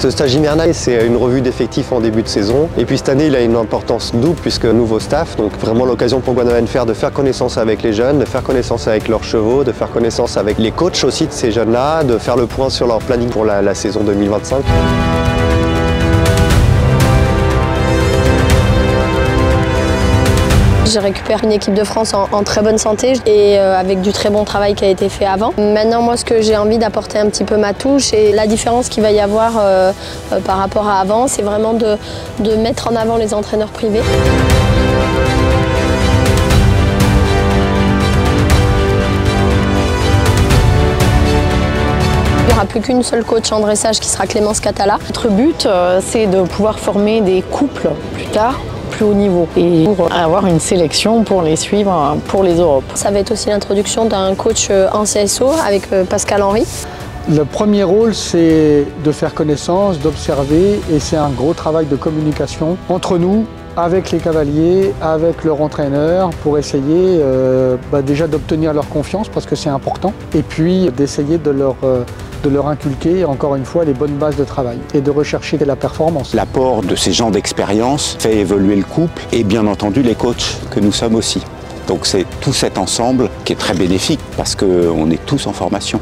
Ce stage hivernal, c'est une revue d'effectifs en début de saison. Et puis cette année, il a une importance double puisque nouveau staff. Donc vraiment l'occasion pour Guanaven Fer de faire connaissance avec les jeunes, de faire connaissance avec leurs chevaux, de faire connaissance avec les coachs aussi de ces jeunes-là, de faire le point sur leur planning pour la saison 2025. J'ai récupéré une équipe de France en très bonne santé et avec du très bon travail qui a été fait avant. Maintenant, moi, ce que j'ai envie d'apporter un petit peu ma touche et la différence qu'il va y avoir par rapport à avant, c'est vraiment de mettre en avant les entraîneurs privés. Il n'y aura plus qu'une seule coach en dressage qui sera Clémence Catala. Notre but, c'est de pouvoir former des couples plus tard, plus haut niveau, et pour avoir une sélection pour les suivre pour les Europes. Ça va être aussi l'introduction d'un coach en CSO avec Pascal Henry. Le premier rôle, c'est de faire connaissance, d'observer, et c'est un gros travail de communication entre nous, avec les cavaliers, avec leur entraîneur, pour essayer déjà d'obtenir leur confiance, parce que c'est important, et puis d'essayer de leur inculquer, encore une fois, les bonnes bases de travail et de rechercher la performance. L'apport de ces gens d'expérience fait évoluer le couple et bien entendu les coachs que nous sommes aussi. Donc c'est tout cet ensemble qui est très bénéfique parce qu'on est tous en formation.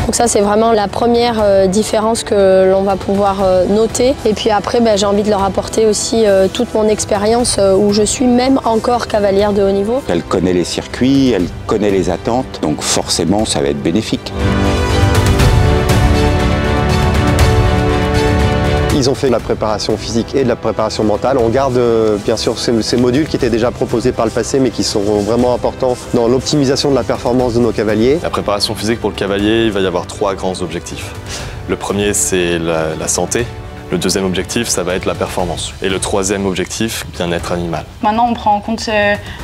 Donc ça, c'est vraiment la première différence que l'on va pouvoir noter. Et puis après, j'ai envie de leur apporter aussi toute mon expérience où je suis même encore cavalière de haut niveau. Elle connaît les circuits, elle connaît les attentes, donc forcément, ça va être bénéfique. Ils ont fait de la préparation physique et de la préparation mentale. On garde bien sûr ces modules qui étaient déjà proposés par le passé mais qui sont vraiment importants dans l'optimisation de la performance de nos cavaliers. La préparation physique pour le cavalier, il va y avoir 3 grands objectifs. Le premier, c'est la santé. Le deuxième objectif, ça va être la performance. Et le troisième objectif, bien-être animal. Maintenant, on prend en compte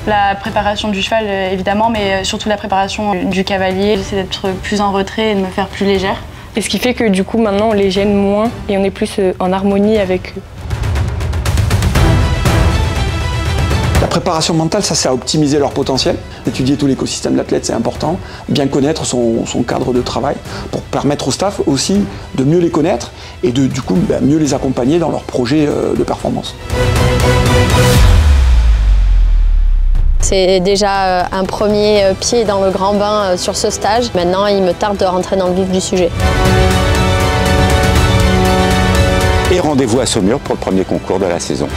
la préparation du cheval, évidemment, mais surtout la préparation du cavalier. J'essaie d'être plus en retrait et de me faire plus légère. Et ce qui fait que du coup maintenant on les gêne moins et on est plus en harmonie avec eux. La préparation mentale, ça sert à optimiser leur potentiel. Étudier tout l'écosystème de l'athlète, c'est important. Bien connaître son cadre de travail pour permettre au staff aussi de mieux les connaître et de du coup mieux les accompagner dans leur projet de performance. C'est déjà un premier pied dans le grand bain sur ce stage. Maintenant, il me tarde de rentrer dans le vif du sujet. Et rendez-vous à Saumur pour le premier concours de la saison.